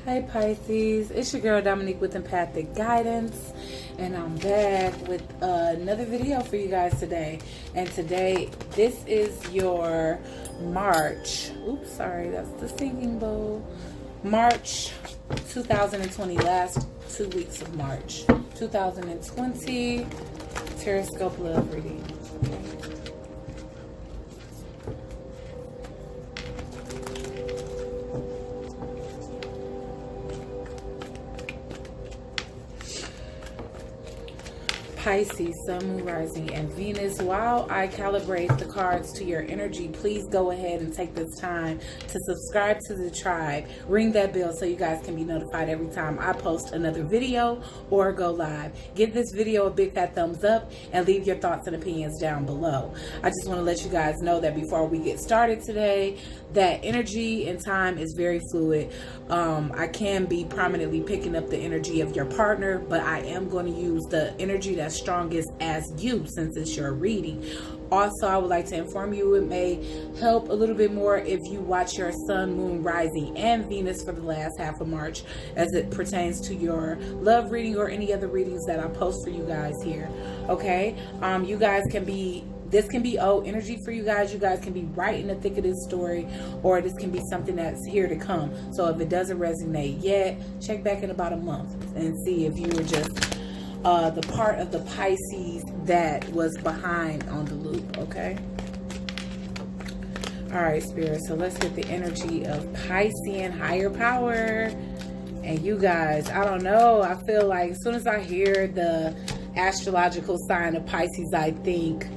Hi Pisces, it's your girl Dominique with Empathic Guidance, and I'm back with another video for you guys today. And today, this is your March, oops, sorry, that's the singing bowl. March 2020, last 2 weeks of March 2020, Teroscope Love reading. Pisces, Sun, Moon, Rising, and Venus. While I calibrate the cards to your energy, please go ahead and take this time to subscribe to the tribe. Ring that bell so you guys can be notified every time I post another video or go live. Give this video a big fat thumbs up and leave your thoughts and opinions down below. I just want to let you guys know that before we get started today, that energy and time is very fluid. I can be prominently picking up the energy of your partner, but I am going to use the energy that's strongest as you, since it's your reading. Also, I would like to inform you it may help a little bit more if you watch your Sun, Moon, Rising, and Venus for the last half of March as it pertains to your love reading or any other readings that I post for you guys here. Okay, you guys can be, this can be old energy for you guys. You guys can be right in the thick of this story, or this can be something that's here to come. So if it doesn't resonate yet, check back in about a month and see if you were just the part of the Pisces that was behind on the loop. Okay. All right, Spirit. So let's get the energy of Piscean higher power. And you guys, I don't know. I feel like as soon as I hear the astrological sign of Pisces, I think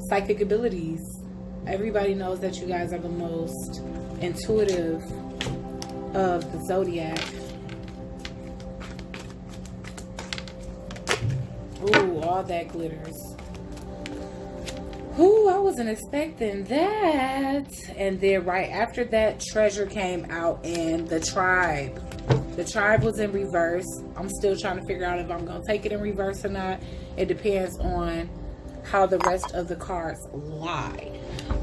psychic abilities. Everybody knows that you guys are the most intuitive of the zodiac. Ooh, all that glitters. Ooh, I wasn't expecting that. And then right after that, Treasure came out in the Tribe. The Tribe was in reverse. I'm still trying to figure out if I'm going to take it in reverse or not. It depends on how the rest of the cards lie.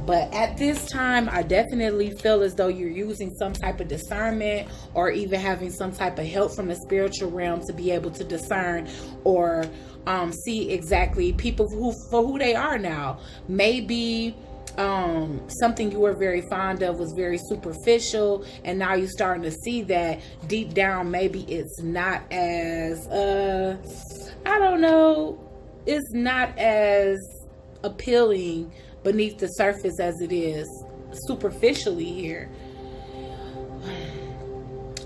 But at this time, I definitely feel as though you're using some type of discernment, or even having some type of help from the spiritual realm to be able to discern or see exactly people for who they are now. Maybe something you were very fond of was very superficial, and now you're starting to see that deep down maybe it's not as I don't know, it's not as appealing beneath the surface as it is superficially here.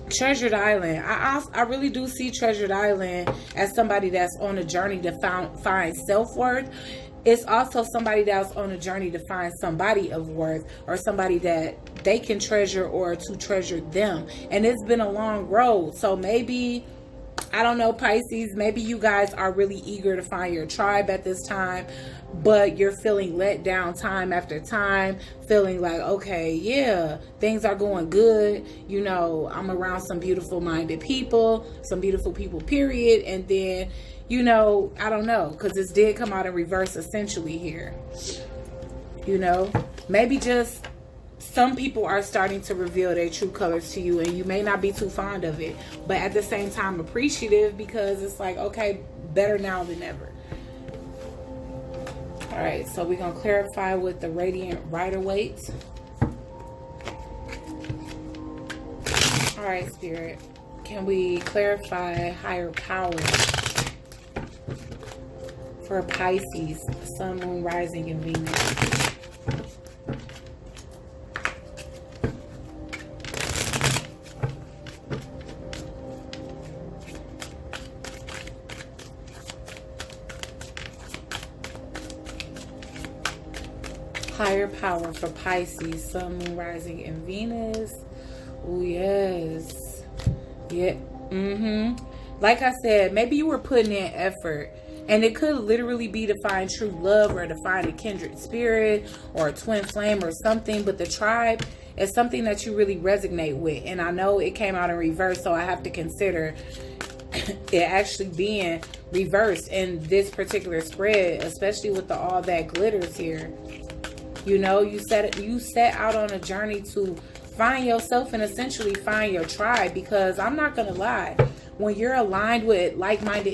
Treasured Island. I really do see Treasured Island as somebody that's on a journey to find self-worth. It's also somebody that's on a journey to find somebody of worth, or somebody that they can treasure or to treasure them. And it's been a long road. So maybe, I don't know, Pisces, maybe you guys are really eager to find your tribe at this time, but you're feeling let down time after time, feeling like, okay, yeah, things are going good. You know, I'm around some beautiful minded people, some beautiful people, period. And then, you know, I don't know, because this did come out in reverse essentially here. You know, maybe just some people are starting to reveal their true colors to you, and you may not be too fond of it, but at the same time appreciative, because it's like, okay, better now than ever. All right, so we're going to clarify with the Radiant Rider-Waite. All right, Spirit, can we clarify higher power for Pisces, Sun, Moon, Rising, and Venus? Higher power for Pisces, Sun, Moon, Rising, and Venus. Oh, yes. Yeah. Like I said, maybe you were putting in effort, and it could literally be to find true love, or to find a kindred spirit, or a twin flame, or something. But the Tribe is something that you really resonate with. And I know it came out in reverse, so I have to consider it actually being reversed in this particular spread, especially with the all that glitters here. You know, you set out on a journey to find yourself and essentially find your tribe, because I'm not going to lie. When you're aligned with like-minded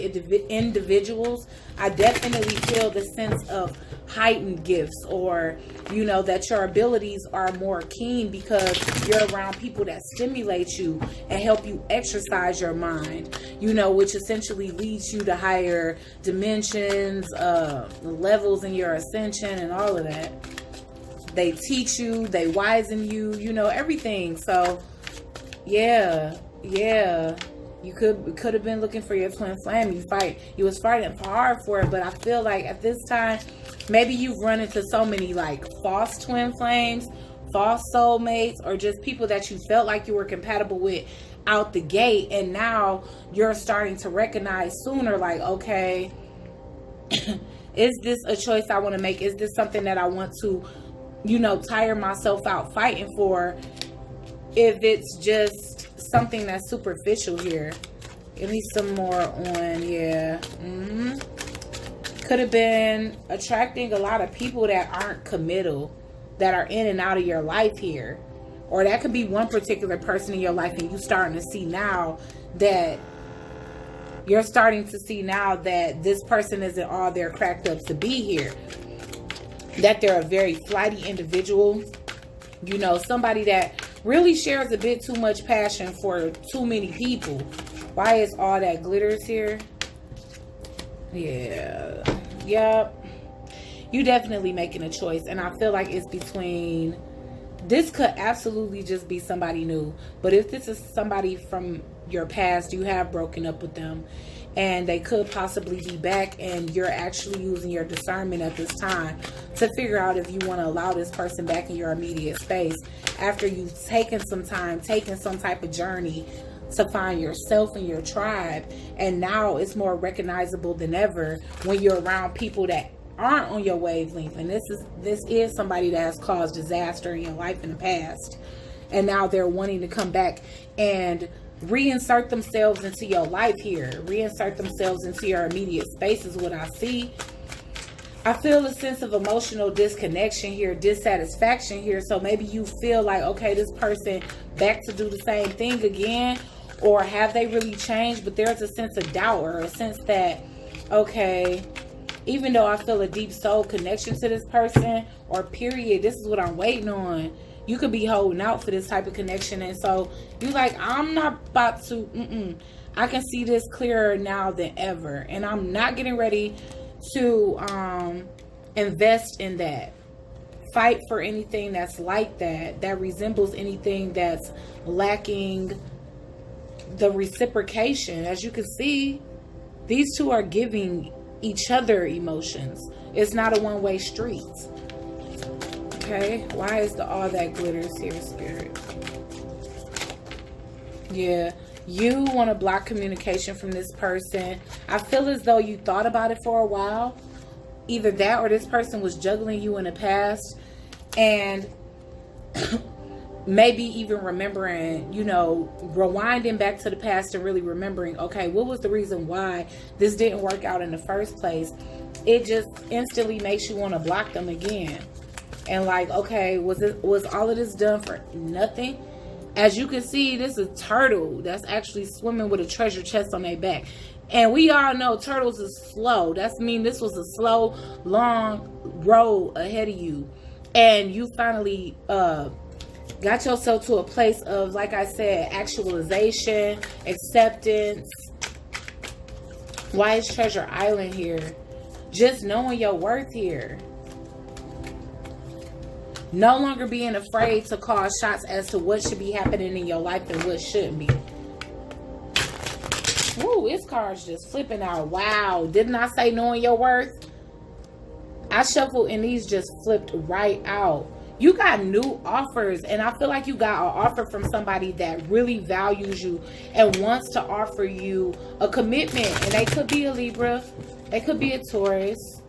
individuals, I definitely feel the sense of heightened gifts, or, you know, that your abilities are more keen because you're around people that stimulate you and help you exercise your mind, you know, which essentially leads you to higher dimensions, levels in your ascension and all of that. They teach you, they wisen you, you know, everything. So, yeah. You could have been looking for your twin flame. You was fighting hard for it, but I feel like at this time, maybe you've run into so many like false twin flames, false soulmates, or just people that you felt like you were compatible with out the gate, and now you're starting to recognize sooner, like, okay, is this a choice I want to make? Is this something that I want to, you know, tire myself out fighting for, if it's just something that's superficial here? Give me some more on, yeah. Could have been attracting a lot of people that aren't committal, that are in and out of your life here. Or that could be one particular person in your life, and you're starting to see now that this person isn't all they're cracked up to be here. That they're a very flighty individual. You know, somebody that really shares a bit too much passion for too many people. Why is all that glitters here? Yeah. Yep. You definitely making a choice. And I feel like it's between... This could absolutely just be somebody new. But if this is somebody from your past, you have broken up with them, and they could possibly be back, and you're actually using your discernment at this time to figure out if you want to allow this person back in your immediate space after you've taken some time, taken some type of journey to find yourself and your tribe. And now it's more recognizable than ever when you're around people that aren't on your wavelength. And this is somebody that has caused disaster in your life in the past, and now they're wanting to come back and reinsert themselves into your life here, reinsert themselves into your immediate space is what I see. I feel a sense of emotional disconnection here, dissatisfaction here. So maybe you feel like, okay, this person back to do the same thing again, or have they really changed? But there's a sense of doubt, or a sense that, okay, even though I feel a deep soul connection to this person, or period, this is what I'm waiting on. You could be holding out for this type of connection. And so you like, I'm not about to, I can see this clearer now than ever. And I'm not getting ready to invest in that. Fight for anything that's like that resembles anything that's lacking the reciprocation. As you can see, these two are giving each other emotions. It's not a one-way street. Okay, why is all that glitters here, Spirit? Yeah, you want to block communication from this person. I feel as though you thought about it for a while. Either that, or this person was juggling you in the past, and maybe even remembering, you know, rewinding back to the past and really remembering, okay, what was the reason why this didn't work out in the first place? It just instantly makes you want to block them again. And like, okay, was all of this done for nothing? As you can see, this is a turtle that's actually swimming with a treasure chest on their back. And we all know turtles is slow. That's mean this was a slow, long road ahead of you. And you finally got yourself to a place of, like I said, actualization, acceptance. Why is Treasure Island here? Just knowing your worth here. No longer being afraid to call shots as to what should be happening in your life and what shouldn't be. Woo, this card's just flipping out. Wow, didn't I say knowing your worth? I shuffled and these just flipped right out. You got new offers, and I feel like you got an offer from somebody that really values you and wants to offer you a commitment. And they could be a Libra, they could be a Taurus,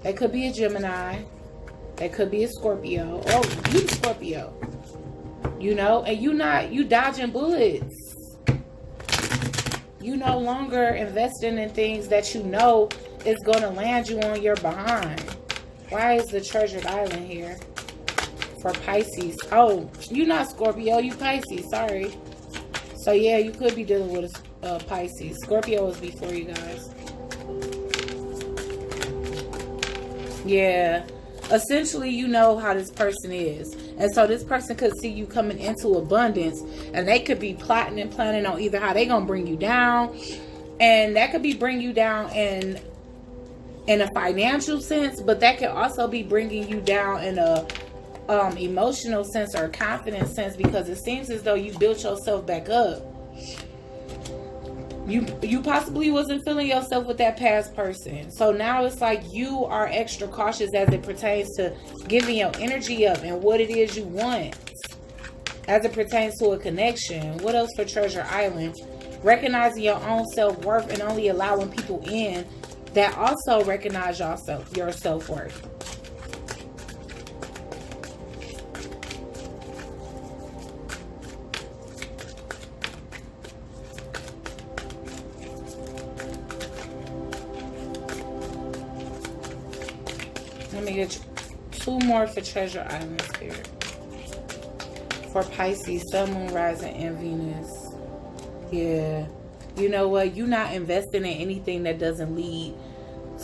they could be a Gemini, they could be a Scorpio. Oh, you Scorpio. You know, and you dodging bullets. You no longer investing in things that you know is going to land you on your behind. Why is the Treasured Island here? for Pisces. Oh, you're not Scorpio, you Pisces. Sorry. So yeah, you could be dealing with a Pisces. Scorpio was before you guys. Yeah. Essentially, you know how this person is. And so this person could see you coming into abundance. And they could be plotting and planning on either how they going to bring you down. And that could be bring you down in a financial sense. But that could also be bringing you down in a emotional sense or confidence sense. Because it seems as though you built yourself back up. You possibly wasn't feeling yourself with that past person. So now it's like you are extra cautious as it pertains to giving your energy up and what it is you want. As it pertains to a connection. What else for Treasure Island? Recognizing your own self-worth and only allowing people in that also recognize your self-worth. Let me get 2 more for Treasure Island Spirit. For Pisces, Sun, Moon, Rising, and Venus. Yeah. You know what? You're not investing in anything that doesn't lead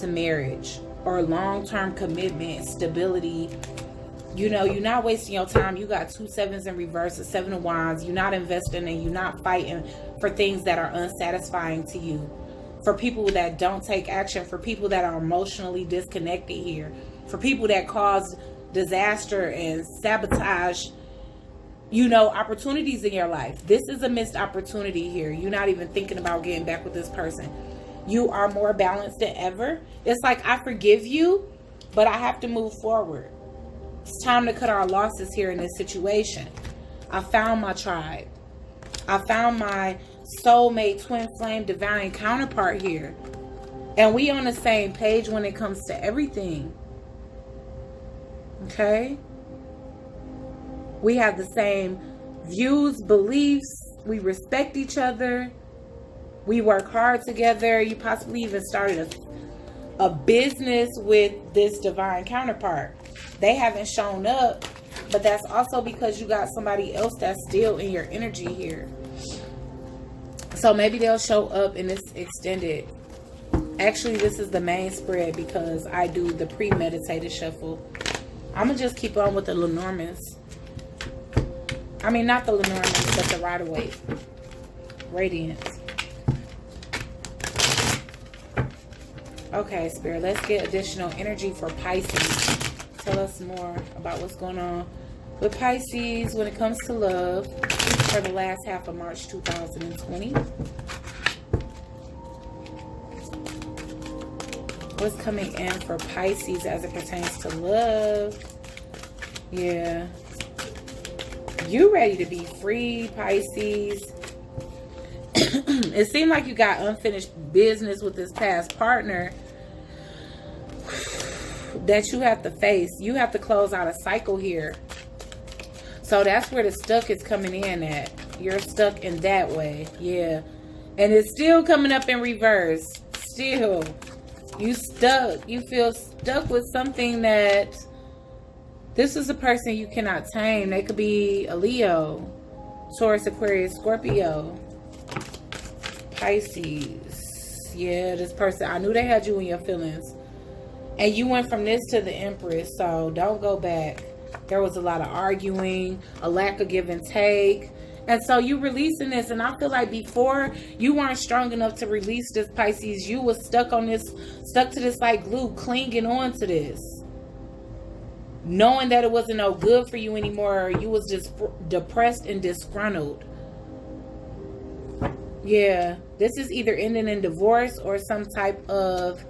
to marriage or long-term commitment, stability. You know, you're not wasting your time. You got 2 sevens in reverse, a 7 of wands. You're not investing and you're not fighting for things that are unsatisfying to you. For people that don't take action. For people that are emotionally disconnected here. For people that cause disaster and sabotage, you know, opportunities in your life. This is a missed opportunity here. You're not even thinking about getting back with this person. You are more balanced than ever. It's like, I forgive you, but I have to move forward. It's time to cut our losses here in this situation. I found my tribe. I found my soulmate, twin flame, divine counterpart here. And we on the same page when it comes to everything. Okay? We have the same views, beliefs. We respect each other. We work hard together. You possibly even started a business with this divine counterpart. They haven't shown up, but that's also because you got somebody else that's still in your energy here. So maybe they'll show up in this extended. Actually, this is the main spread because I do the premeditated shuffle. I'm going to just keep on with the Lenormands. I mean, not the Lenormands, but the Rider-Waite. Radiance. Okay, Spirit, let's get additional energy for Pisces. Tell us more about what's going on with Pisces when it comes to love for the last half of March 2020. What's coming in for Pisces as it pertains to love? Yeah. You ready to be free, Pisces. It seemed like you got unfinished business with this past partner that you have to face. You have to close out a cycle here. So that's where the stuck is coming in at. You're stuck in that way. Yeah. And it's still coming up in reverse. Still. You stuck. You feel stuck with something that this is a person you cannot tame. They could be a Leo, Taurus, Aquarius, Scorpio, Pisces. Yeah, this person. I knew they had you in your feelings. And you went from this to the Empress. So don't go back. There was a lot of arguing, a lack of give and take. And so you releasing this, and I feel like before you weren't strong enough to release this, Pisces. You was stuck to this like glue, clinging on to this, knowing that it wasn't no good for you anymore. You was just depressed and disgruntled. Yeah, this is either ending in divorce or some type of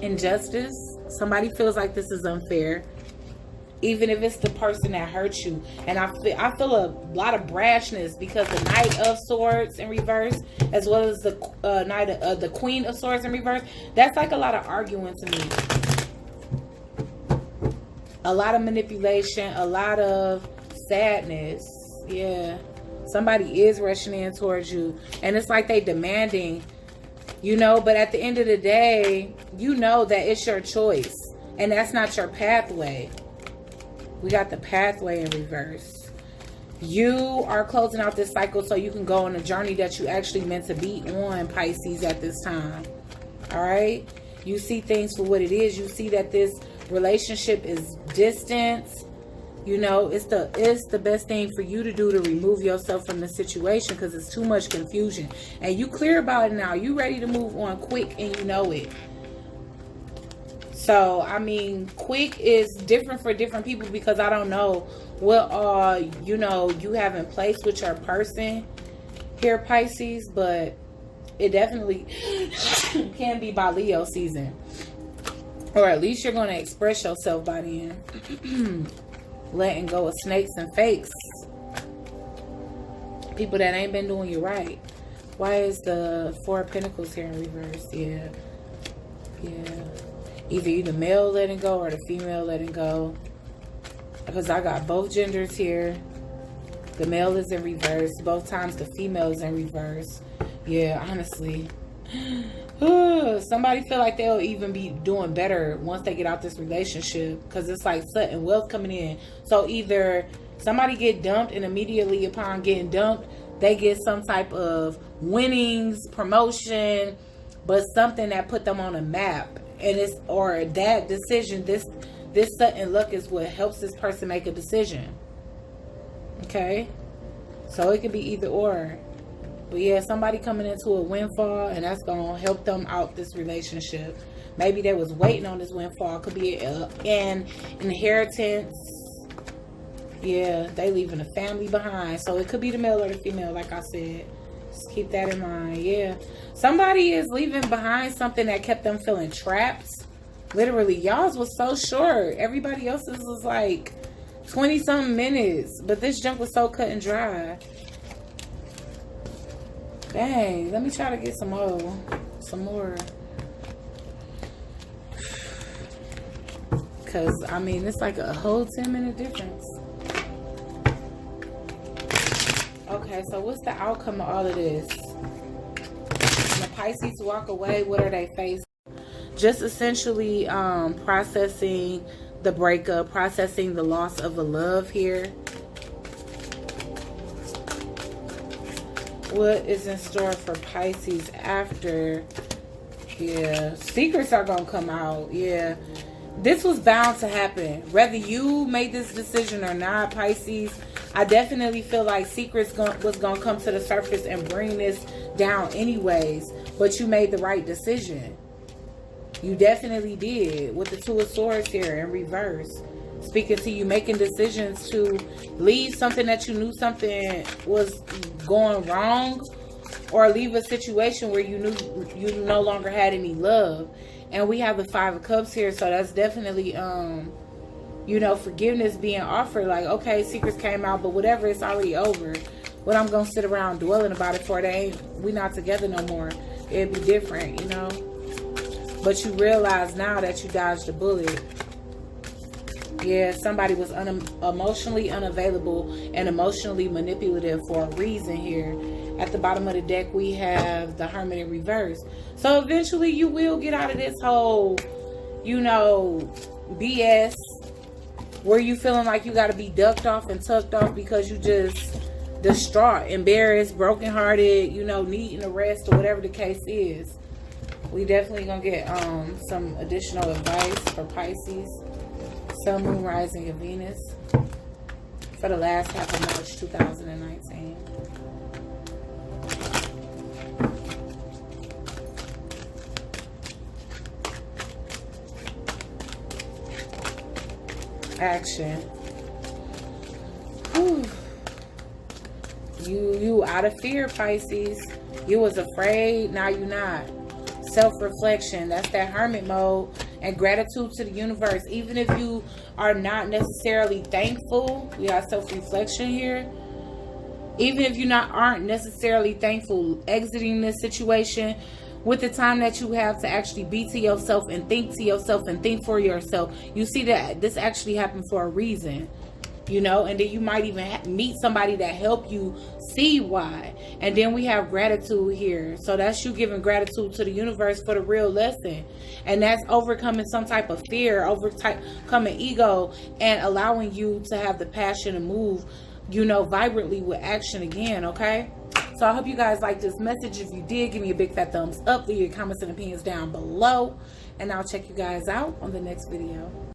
injustice. Somebody feels like this is unfair. Even if it's the person that hurt you. And I feel a lot of brashness because the Knight of Swords in reverse, as well as the the Queen of Swords in reverse, that's like a lot of arguing to me. A lot of manipulation, a lot of sadness. Yeah. Somebody is rushing in towards you. And it's like they demanding, you know, but at the end of the day, you know that it's your choice. And that's not your pathway. We got the pathway in reverse. You are closing out this cycle so you can go on a journey that you actually meant to be on, Pisces, at this time. All right? You see things for what it is. You see that this relationship is distance. You know, it's the best thing for you to do to remove yourself from the situation because it's too much confusion. And you clear about it now. You ready to move on quick and you know it. So, I mean, quick is different for different people because I don't know what you know, you have in place with your person here, Pisces, but it definitely can be by Leo season. Or at least you're going to express yourself by then. Letting go of snakes and fakes. People that ain't been doing you right. Why is the Four of Pentacles here in reverse? Yeah. Either you the male letting go or the female letting go. Because I got both genders here. The male is in reverse. Both times the female is in reverse. Yeah, honestly. Somebody feel like they'll even be doing better once they get out this relationship. Because it's like sudden wealth coming in. So either somebody get dumped and immediately upon getting dumped, they get some type of winnings, promotion, but something that put them on a map. And it's, or that decision, this sudden luck is what helps this person make a decision. Okay? So it could be either or. But yeah, somebody coming into a windfall and that's going to help them out this relationship. Maybe they was waiting on this windfall. Could be an inheritance. Yeah, they leaving a family behind. So it could be the male or the female, like I said. Just keep that in mind. Yeah. Somebody is leaving behind something that kept them feeling trapped. Literally, y'all's was so short. Everybody else's was like 20-something minutes. But this junk was so cut and dry. Dang, let me try to get some more. Because, I mean, it's like a whole 10-minute difference. Okay, so what's the outcome of all of this? When the Pisces walk away, what are they facing? Just essentially processing the breakup, processing the loss of a love here. What is in store for Pisces after? Yeah, secrets are going to come out. Yeah, this was bound to happen. Whether you made this decision or not, Pisces, I definitely feel like secrets was going to come to the surface and bring this down anyways. But you made the right decision. You definitely did. With the Two of Swords here in reverse. Speaking to you, making decisions to leave something that you knew something was going wrong, or leave a situation where you knew you no longer had any love. And we have the Five of Cups here, so that's definitely you know, forgiveness being offered. Like, okay, secrets came out, but whatever, it's already over. What I'm gonna sit around dwelling about it for? We not together no more. It'd be different, you know. But you realize now that you dodged a bullet. Yeah, somebody was emotionally unavailable and emotionally manipulative for a reason here. At the bottom of the deck, we have the Hermit in reverse. So eventually you will get out of this whole, you know, BS where you feeling like you got to be ducked off and tucked off because you just distraught, embarrassed, brokenhearted, you know, needing a rest or whatever the case is. We definitely going to get some additional advice for Pisces. Sun, Moon, Rising, and Venus for the last half of March 2019. Action. Whew. You out of fear, Pisces. You was afraid, now you're not. Self-reflection, that's that hermit mode. And gratitude to the universe. Even if you are not necessarily thankful, we got self-reflection here. Even if you aren't necessarily thankful, exiting this situation with the time that you have to actually be to yourself and think to yourself and think for yourself. You see that this actually happened for a reason. you know, and then you might even meet somebody that help you see why. And then we have gratitude here. So that's you giving gratitude to the universe for the real lesson. And that's overcoming some type of fear, overcoming ego, and allowing you to have the passion to move, you know, vibrantly with action again, okay? So I hope you guys like this message. If you did, give me a big fat thumbs up. Leave your comments and opinions down below. And I'll check you guys out on the next video.